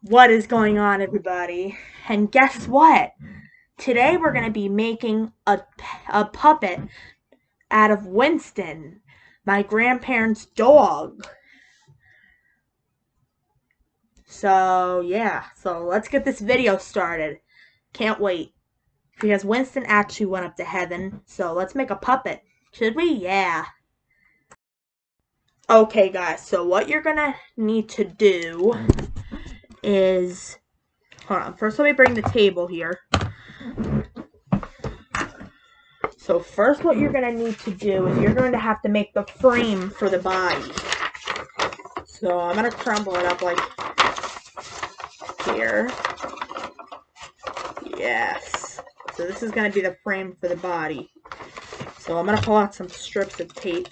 What is going on, everybody? And guess what? Today we're going to be making a puppet out of Winston, my grandparents' dog. So let's get this video started. Can't wait. Because Winston actually went up to heaven, so let's make a puppet. Should we? Yeah. Okay, guys, so what you're going to need to do is... Hold on, first let me bring the table here. So first what you're going to need to do is you're going to have to make the frame for the body. So I'm going to crumble it up like here. Yes. So this is going to be the frame for the body. So I'm going to pull out some strips of tape.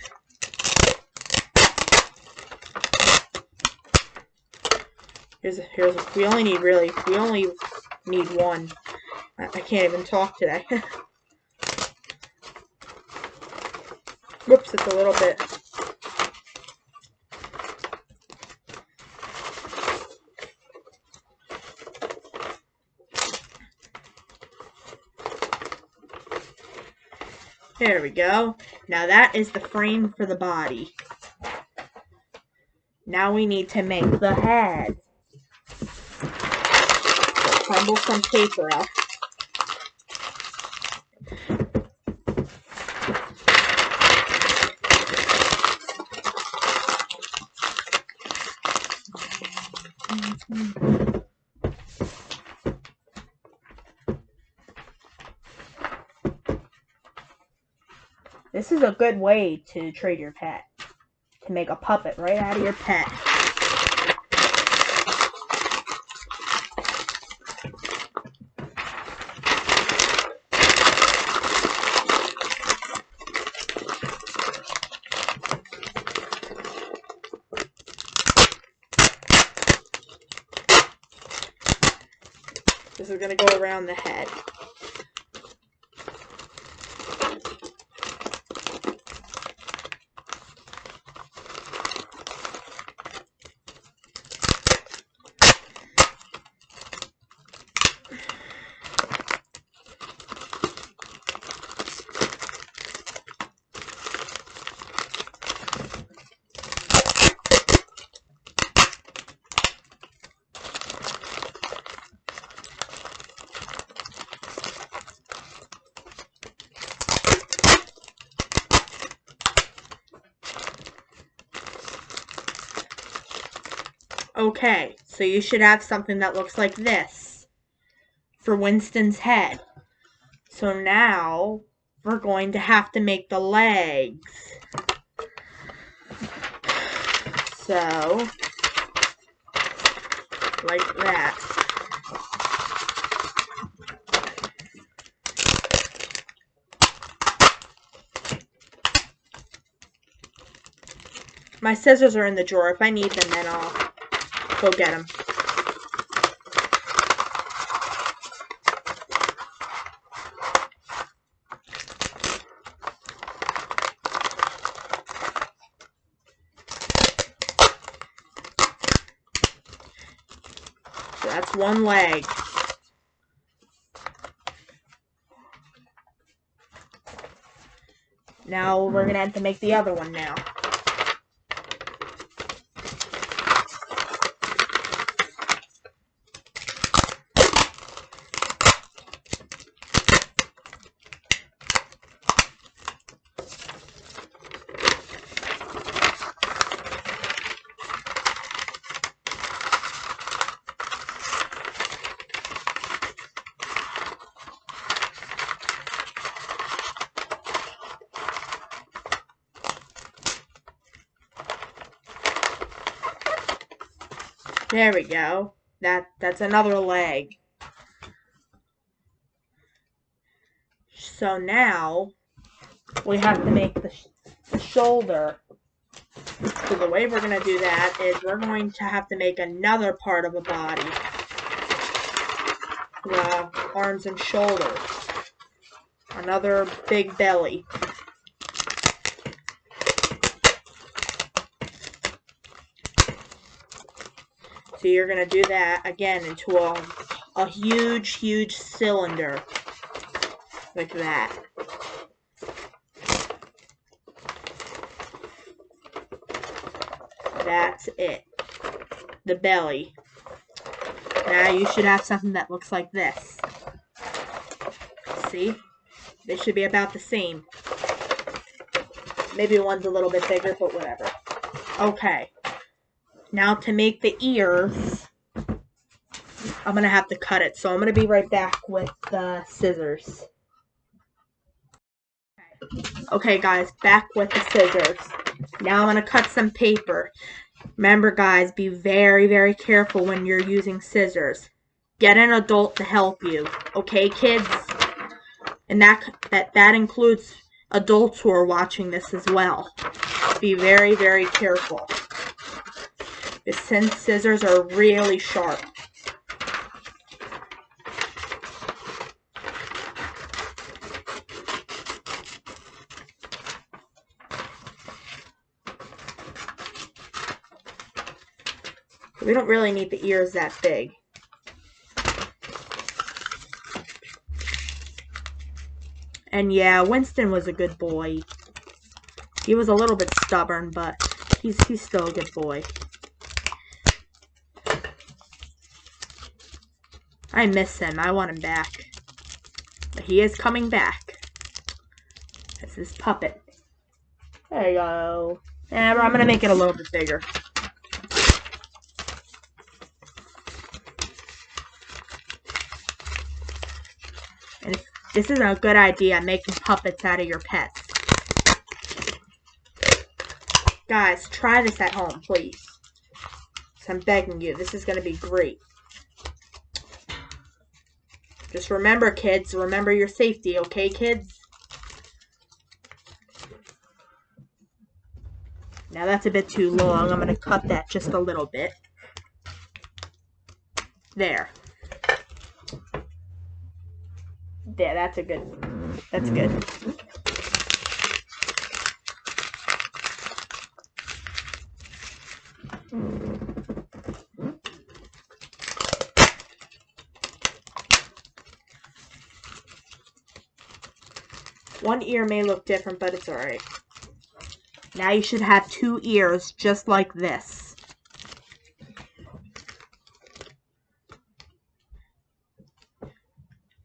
We only need one. I can't even talk today. Whoops, it's a little bit. There we go. Now that is the frame for the body. Now we need to make the head. So crumble some paper up. This is a good way to trade your pet. To make a puppet right out of your pet. This is going to go around the head. Okay, so you should have something that looks like this for Winston's head. So now we're going to have to make the legs. So, like that. My scissors are in the drawer. If I need them, then I'll go get them. So that's one leg. Now we're going to have to make the other one now. There we go. That's another leg. So now we have to make the shoulder. So the way we're going to do that is we're going to have to make another part of a body. The arms and shoulders. Another big belly. So you're going to do that again into a huge, huge cylinder. Like that. That's it. The belly. Now you should have something that looks like this. See? They should be about the same. Maybe one's a little bit bigger, but whatever. Okay. Now to make the ears, I'm going to have to cut it. So I'm going to be right back with the scissors. Okay, guys, back with the scissors. Now I'm going to cut some paper. Remember, guys, be very, very careful when you're using scissors. Get an adult to help you. Okay, kids? And that includes adults who are watching this as well. Be very, very careful. Since scissors are really sharp. We don't really need the ears that big. And yeah, Winston was a good boy. He was a little bit stubborn, but he's still a good boy. I miss him. I want him back. But he is coming back. That's his puppet. There you go. And I'm going to make it a little bit bigger. And this is a good idea, making puppets out of your pets. Guys, try this at home, please. So I'm begging you. This is going to be great. Just remember, kids. Remember your safety, okay, kids? Now that's a bit too long. I'm going to cut that just a little bit. There. There, that's good. That's good. One ear may look different, but it's alright. Now you should have 2 ears just like this.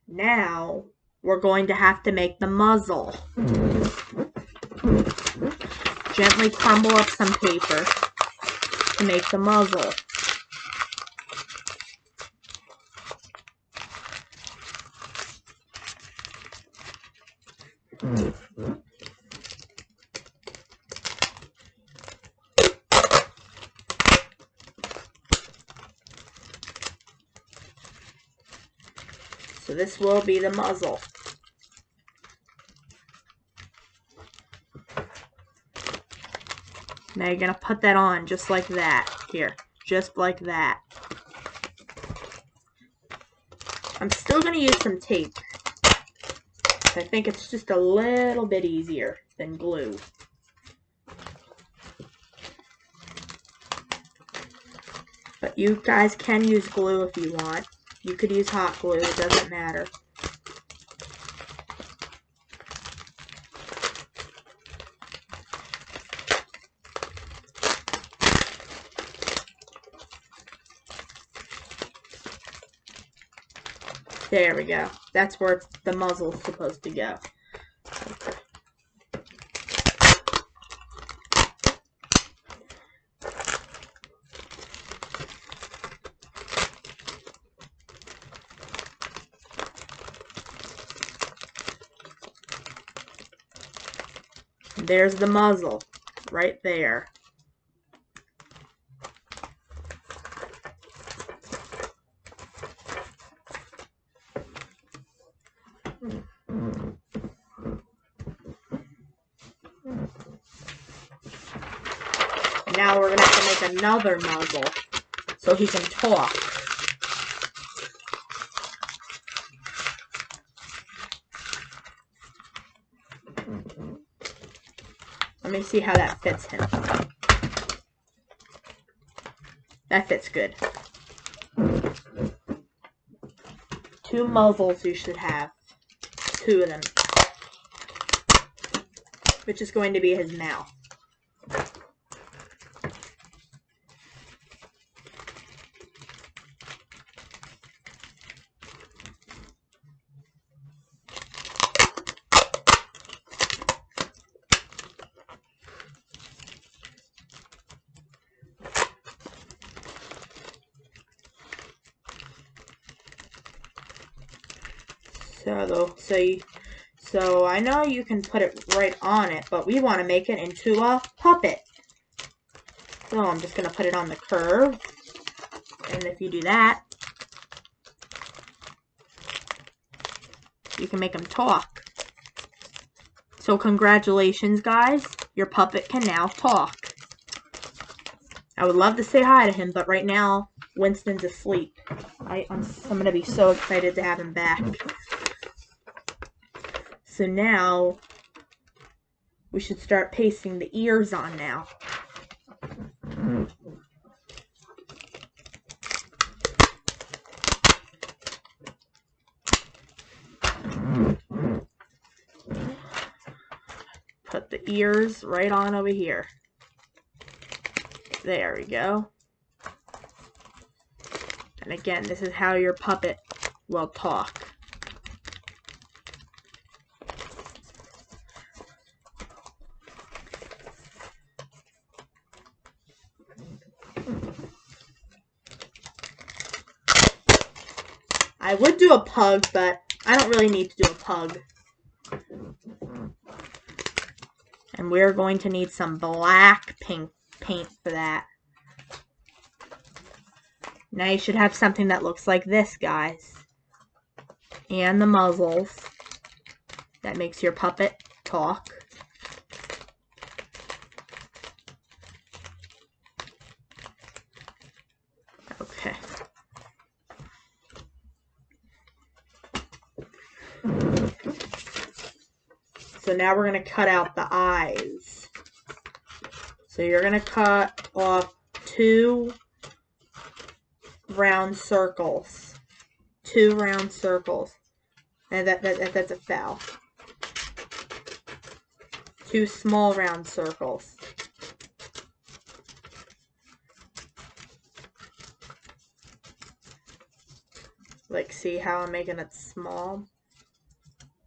Now, we're going to have to make the muzzle. Gently crumble up some paper to make the muzzle. So this will be the muzzle. Now you're going to put that on just like that. Here, just like that. I'm still going to use some tape. I think it's just a little bit easier than glue. But you guys can use glue if you want. You could use hot glue, it doesn't matter. There we go. That's where the muzzle's supposed to go. There's the muzzle, right there. Now we're going to have to make another muzzle so he can talk. Let me see how that fits him. That fits good. 2 muzzles you should have. 2 of them. Which is going to be his mouth. So I know you can put it right on it, but we want to make it into a puppet. So I'm just going to put it on the curve. And if you do that, you can make them talk. So congratulations, guys. Your puppet can now talk. I would love to say hi to him, but right now, Winston's asleep. I'm going to be so excited to have him back. So now, we should start pasting the ears on now. Put the ears right on over here. There we go. And again, this is how your puppet will talk. I would do a pug, but I don't really need to do a pug. And we're going to need some black paint for that. Now you should have something that looks like this, guys. And the muzzles. That makes your puppet talk. Okay. So now we're going to cut out the eyes. So you're going to cut off 2 round circles. 2 round circles. And that's a foul. 2 small round circles. Like, see how I'm making it small?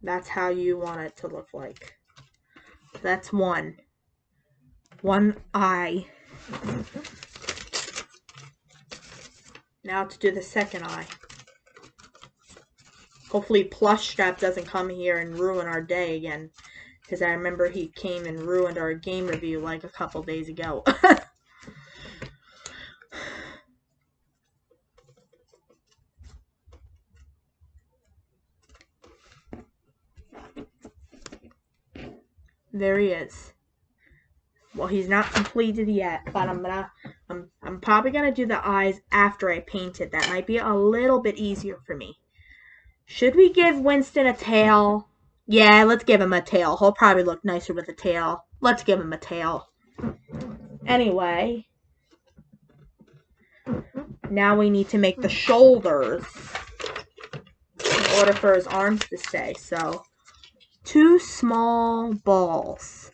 That's how you want it to look like. That's 1. 1 eye. Now to do the second eye. Hopefully Plush Strap doesn't come here and ruin our day again. Because I remember he came and ruined our game review like a couple days ago. There he is. Well, he's not completed yet, but I'm probably gonna do the eyes after I paint it. That might be a little bit easier for me. Should we give Winston a tail? Yeah, let's give him a tail. He'll probably look nicer with a tail. Let's give him a tail. Anyway, now we need to make the shoulders in order for his arms to stay. So, 2 small balls.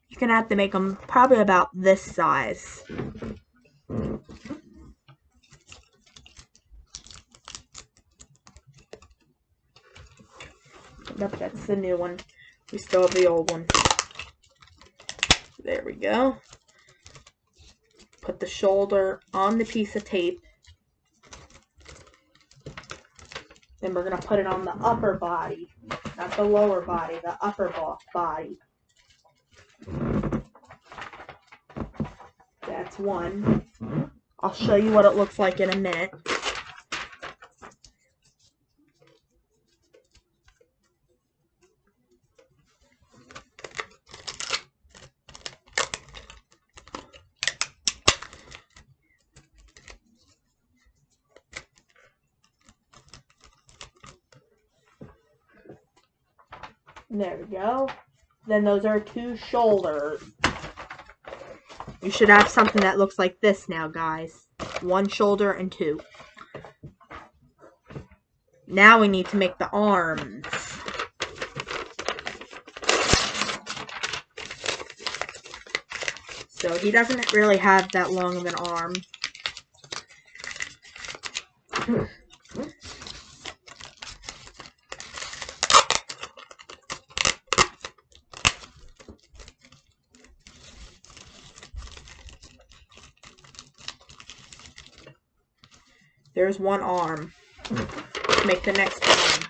You're going to have to make them probably about this size. Nope, that's the new one. We still have the old one. There we go. Put the shoulder on the piece of tape. Then we're going to put it on the upper body. Not the lower body, the upper body. That's 1. I'll show you what it looks like in a minute. There we go. Then those are 2 shoulders. You should have something that looks like this now, guys. 1 shoulder and 2. Now we need to make the arms. So he doesn't really have that long of an arm. There's 1 arm. Let's make the next arm.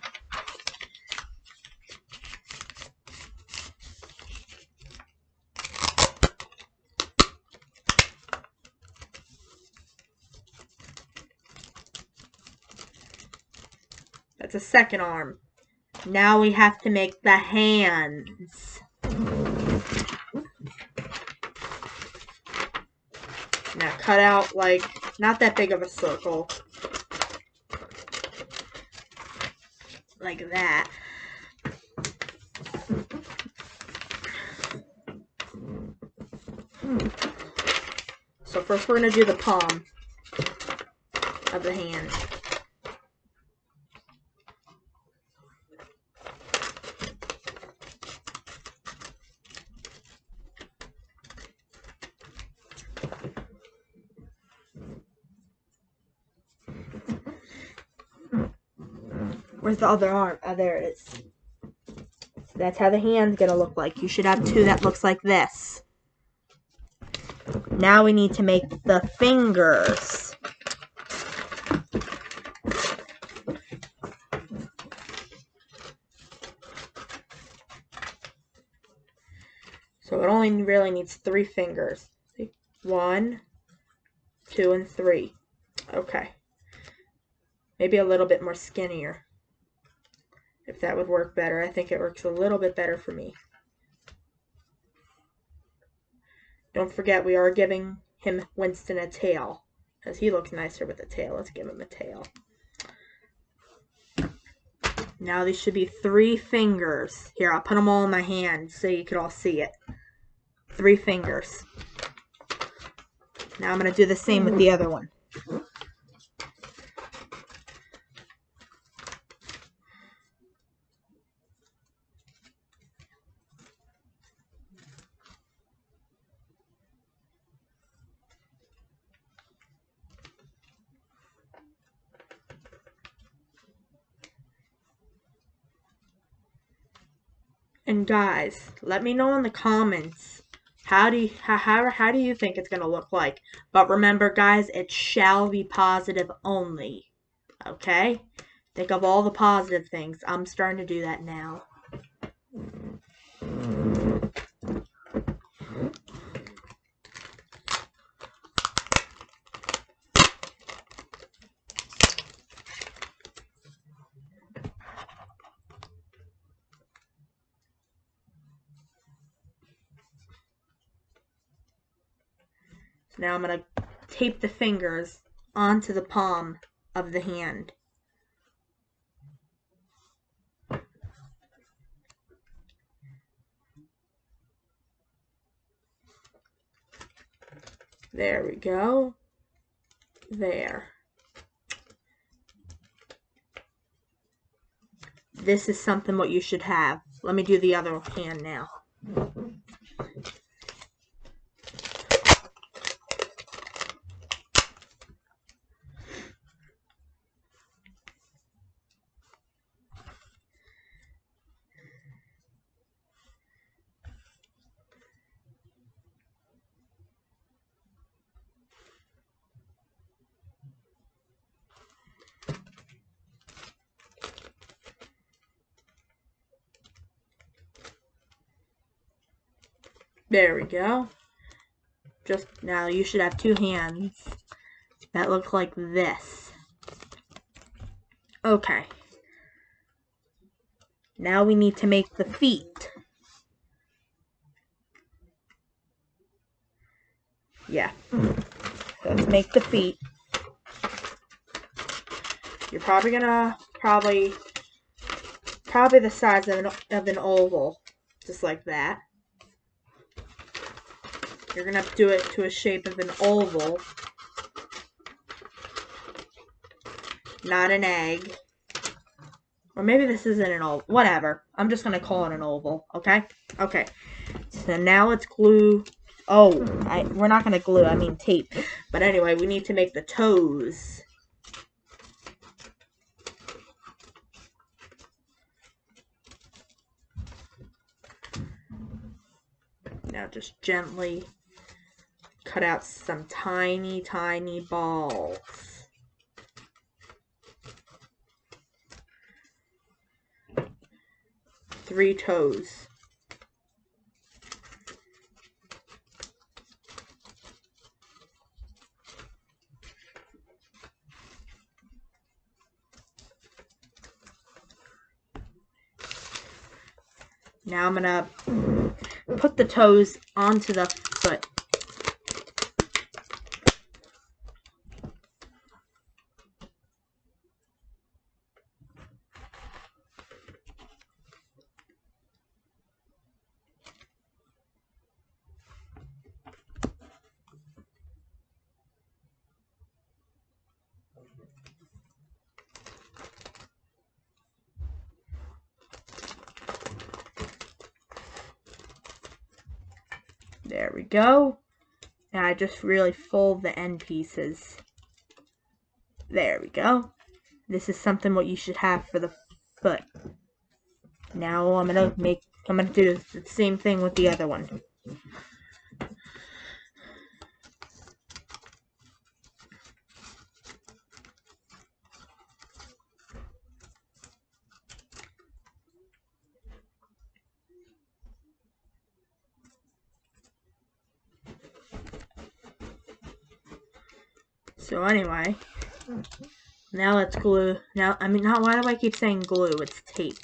That's a second arm. Now we have to make the hands. Now cut out like not that big of a circle. Like that. So first we're going to do the palm of the hand. Where's the other arm? Oh, there it is. That's how the hand's gonna look like. You should have 2 that looks like this. Now we need to make the fingers. So it only really needs 3 fingers. 1, 2, and 3. Okay. Maybe a little bit more skinnier. If that would work better. I think it works a little bit better for me. Don't forget, we are giving him, Winston, a tail. Because he looks nicer with a tail. Let's give him a tail. Now these should be 3 fingers. Here, I'll put them all in my hand so you can all see it. 3 fingers. Now I'm going to do the same with the other one. And guys, let me know in the comments, how do you think it's going to look like? But remember, guys, it shall be positive only. Okay? Think of all the positive things. I'm starting to do that now. Now I'm going to tape the fingers onto the palm of the hand. There we go. There. This is something what you should have. Let me do the other hand now. There we go. Just now you should have 2 hands that look like this. Okay. Now we need to make the feet. Yeah. So let's make the feet. You're probably gonna probably the size of an oval, just like that. You're gonna do it to a shape of an oval. not an egg. Or maybe this isn't an oval. Whatever. I'm just going to call it an oval, okay? Okay. So now let's glue. Oh, we're not going to glue, I mean tape. But anyway, we need to make the toes. Now just gently cut out some tiny, tiny balls. Three toes. Now I'm gonna put the toes onto the foot. There we go. And I just really fold the end pieces. There we go. This is something what you should have for the foot. Now I'm gonna do the same thing with the other one. So anyway, now let's glue. Why do I keep saying glue? It's tape.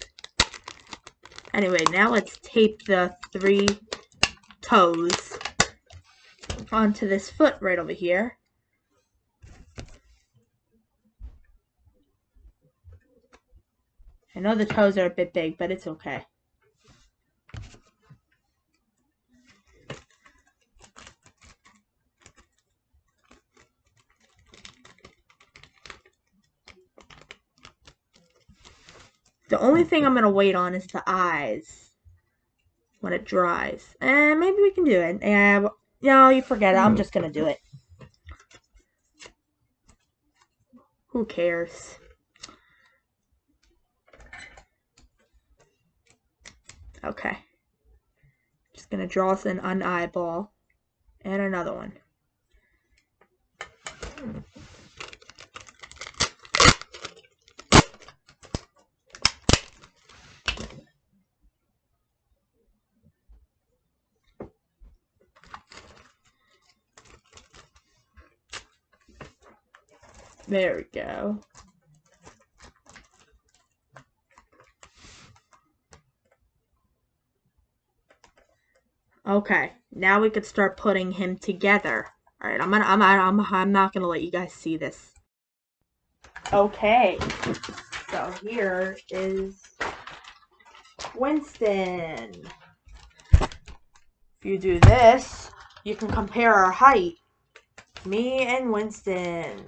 Anyway, now let's tape the 3 toes onto this foot right over here. I know the toes are a bit big, but it's okay. The only thing I'm going to wait on is the eyes when it dries. And maybe we can do it. And no, you forget it. I'm just going to do it. Who cares? Okay. Just going to draw us an eyeball and another one. There we go. Okay, now we could start putting him together. All right, I'm not gonna let you guys see this. Okay, so here is Winston. If you do this, you can compare our height. Me and Winston.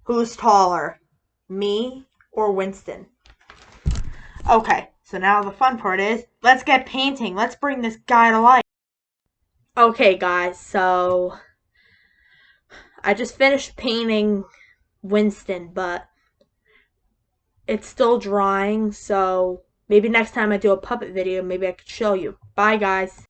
Who's taller? Me or Winston? Okay, so now the fun part is, let's get painting. Let's bring this guy to life. Okay, guys, so I just finished painting Winston, but it's still drying, so maybe next time I do a puppet video, maybe I could show you. Bye, guys.